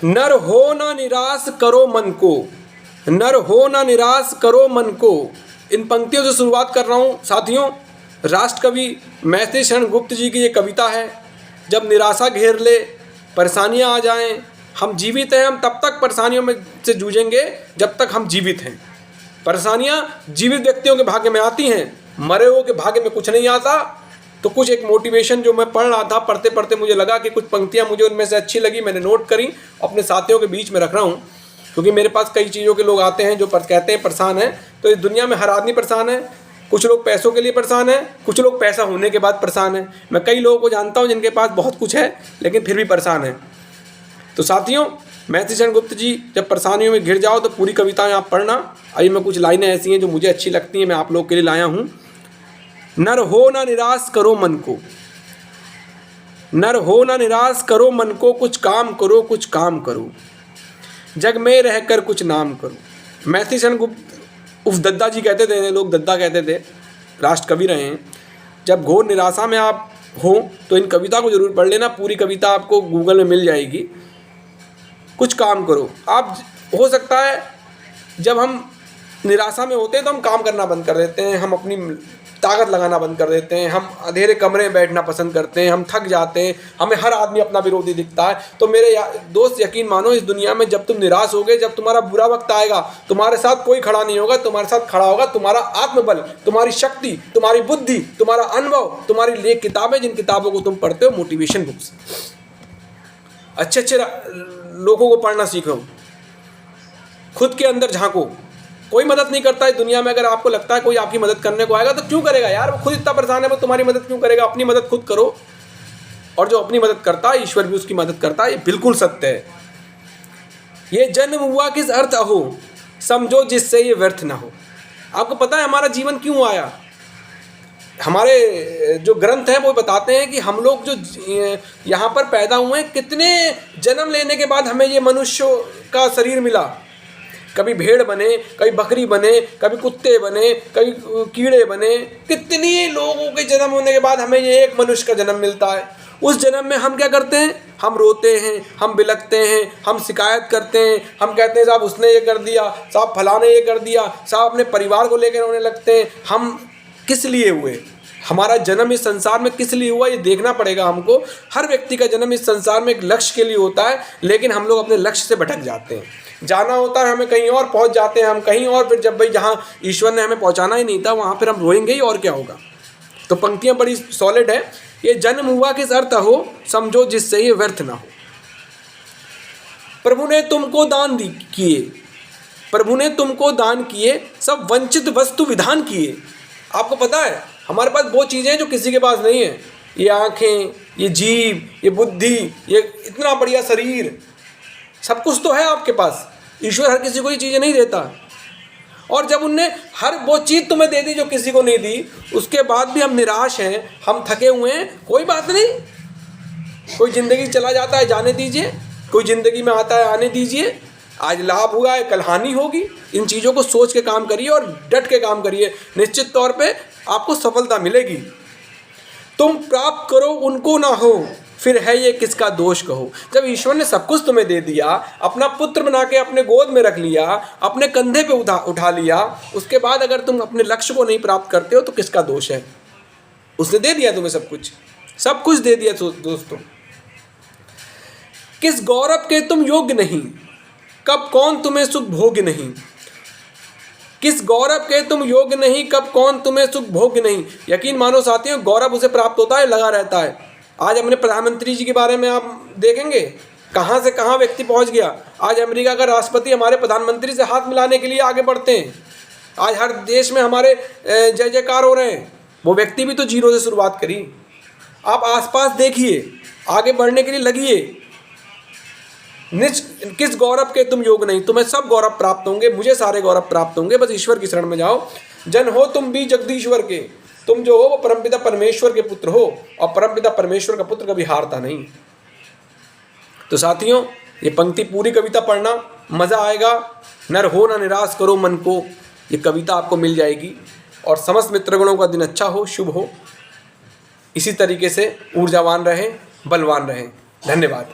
नर हो ना निराश करो मन को, नर हो ना निराश करो मन को। इन पंक्तियों से शुरुआत कर रहा हूँ साथियों। राष्ट्र कवि मैथिली शरण गुप्त जी की ये कविता है। जब निराशा घेर ले, परेशानियाँ आ जाएं, हम जीवित हैं, हम तब तक परेशानियों में से जूझेंगे जब तक हम जीवित हैं। परेशानियाँ जीवित व्यक्तियों के भाग्य में आती हैं, मरे हुए के भाग्य में कुछ नहीं आता। तो कुछ एक मोटिवेशन जो मैं पढ़ रहा था, पढ़ते पढ़ते मुझे लगा कि कुछ पंक्तियाँ मुझे उनमें से अच्छी लगी, मैंने नोट करी, अपने साथियों के बीच में रख रहा हूँ। क्योंकि मेरे पास कई चीज़ों के लोग आते हैं जो कहते हैं परेशान है। तो इस दुनिया में हर आदमी परेशान है। कुछ लोग पैसों के लिए परेशान है, कुछ लोग पैसा होने के बाद परेशान है। मैं कई लोगों को जानता हूँ जिनके पास बहुत कुछ है लेकिन फिर भी परेशान है। तो साथियों, मैथिली शरण गुप्त जी जब परेशानियों में घिर जाओ तो पूरी कविताएं आप पढ़ना। अभी मैं कुछ लाइनें ऐसी हैं जो मुझे अच्छी लगती हैं, मैं आप लोग के लिए लाया हूँ। नर हो ना निराश करो मन को, नर हो ना निराश करो मन को, कुछ काम करो, कुछ काम करो, जग में रहकर कुछ नाम करो। मैथिली शरण गुप्त उस दद्दा जी कहते थे, लोग दद्दा कहते थे, राष्ट्र कवि रहे हैं। जब घोर निराशा में आप हो तो इन कविता को जरूर पढ़ लेना। पूरी कविता आपको गूगल में मिल जाएगी। कुछ काम करो। आप हो सकता है जब हम निराशा में होते हैं तो हम काम करना बंद कर देते हैं, हम अपनी ताकत लगाना बंद कर देते हैं, हम अंधेरे कमरे में बैठना पसंद करते हैं, हम थक जाते हैं, हमें हर आदमी अपना विरोधी दिखता है। तो मेरे दोस्त यकीन मानो, इस दुनिया में जब तुम निराश होगे, जब तुम्हारा बुरा वक्त आएगा, तुम्हारे साथ कोई खड़ा नहीं होगा, तुम्हारे साथ खड़ा होगा तुम्हारा आत्मबल, तुम्हारी शक्ति, तुम्हारी बुद्धि, तुम्हारा अनुभव, तुम्हारी लेख किताबें, जिन किताबों को तुम पढ़ते हो, मोटिवेशन बुक्स। अच्छे अच्छे लोगों को पढ़ना सीखो, खुद के अंदर झांको। कोई मदद नहीं करता इस दुनिया में। अगर आपको लगता है कोई आपकी मदद करने को आएगा तो क्यों करेगा यार, वो खुद इतना परेशान है, वो तुम्हारी मदद क्यों करेगा। अपनी मदद खुद करो, और जो अपनी मदद करता है ईश्वर भी उसकी मदद करता है। ये बिल्कुल सत्य है। ये जन्म हुआ किस अर्थ हो, समझो जिससे ये व्यर्थ ना हो। आपको पता है हमारा जीवन क्यों आया? हमारे जो ग्रंथ हैं वो बताते हैं कि हम लोग जो यहाँ पर पैदा हुए, कितने जन्म लेने के बाद हमें ये मनुष्य का शरीर मिला। कभी भेड़ बने, कभी बकरी बने, कभी कुत्ते बने, कभी कीड़े बने। कितनी लोगों के जन्म होने के बाद हमें ये एक मनुष्य का जन्म मिलता है। उस जन्म में हम क्या करते हैं? हम रोते हैं, हम बिलखते हैं, हम शिकायत करते हैं, हम कहते हैं साहब उसने ये कर दिया, साहब फलाने ये कर दिया, साहब अपने परिवार को लेकर रोने लगते हैं। हम किस लिए हुए? हमारा जन्म इस संसार में किस लिए हुआ, ये देखना पड़ेगा हमको। हर व्यक्ति का जन्म इस संसार में एक लक्ष्य के लिए होता है, लेकिन हम लोग अपने लक्ष्य से भटक जाते हैं। जाना होता है हमें कहीं और, पहुंच जाते हैं हम कहीं और। फिर जब भाई जहाँ ईश्वर ने हमें पहुंचाना ही नहीं था वहाँ फिर हम रोएंगे ही, और क्या होगा। तो पंक्तियाँ बड़ी सॉलिड है। ये जन्म हुआ किस अर्थ हो, समझो जिससे ये व्यर्थ ना हो। प्रभु ने तुमको दान किए, प्रभु ने तुमको दान किए, सब वंचित वस्तु विधान किए। आपको पता है हमारे पास वो चीज़ें हैं जो किसी के पास नहीं है। ये आँखें, ये जीभ, ये बुद्धि, ये इतना बढ़िया शरीर, सब कुछ तो है आपके पास। ईश्वर हर किसी को ये चीज़ें नहीं देता। और जब उनने हर वो चीज़ तुम्हें दे दी जो किसी को नहीं दी, उसके बाद भी हम निराश हैं, हम थके हुए हैं। कोई बात नहीं, कोई ज़िंदगी चला जाता है, जाने दीजिए। कोई ज़िंदगी में आता है, आने दीजिए। आज लाभ हुआ है, कल हानि होगी। इन चीज़ों को सोच के काम करिए और डट के काम करिए, निश्चित तौर पे आपको सफलता मिलेगी। तुम प्राप्त करो उनको ना हो, फिर है ये किसका दोष कहो। जब ईश्वर ने सब कुछ तुम्हें दे दिया, अपना पुत्र बना के अपने गोद में रख लिया, अपने कंधे पे उठा लिया, उसके बाद अगर तुम अपने लक्ष्य को नहीं प्राप्त करते हो तो किसका दोष है? उसने दे दिया तुम्हें सब कुछ, सब कुछ दे दिया। दोस्तों, किस गौरव के तुम योग्य नहीं, कब कौन तुम्हें सुख भोग्य नहीं। किस गौरव के तुम योग्य नहीं, कब कौन तुम्हें सुख भोग्य नहीं। यकीन मानो साथियों, गौरव उसे प्राप्त होता है, लगा रहता है। आज अपने प्रधानमंत्री जी के बारे में आप देखेंगे, कहाँ से कहाँ व्यक्ति पहुँच गया। आज अमेरिका का राष्ट्रपति हमारे प्रधानमंत्री से हाथ मिलाने के लिए आगे बढ़ते हैं। आज हर देश में हमारे जय जयकार हो रहे हैं। वो व्यक्ति भी तो जीरो से शुरुआत करी। आप आसपास देखिए, आगे बढ़ने के लिए लगिए। किस गौरव के तुम योग नहीं, तुम्हें सब गौरव प्राप्त होंगे, मुझे सारे गौरव प्राप्त होंगे। बस ईश्वर की शरण में जाओ। जन हो तुम भी जगदीश्वर के, तुम जो हो वो परमपिता परमेश्वर के पुत्र हो, और परमपिता परमेश्वर का पुत्र कभी हारता नहीं। तो साथियों, ये पंक्ति पूरी कविता पढ़ना, मज़ा आएगा। नर हो ना निराश करो मन को, ये कविता आपको मिल जाएगी। और समस्त मित्रगणों का दिन अच्छा हो, शुभ हो। इसी तरीके से ऊर्जावान रहें, बलवान रहें। धन्यवाद।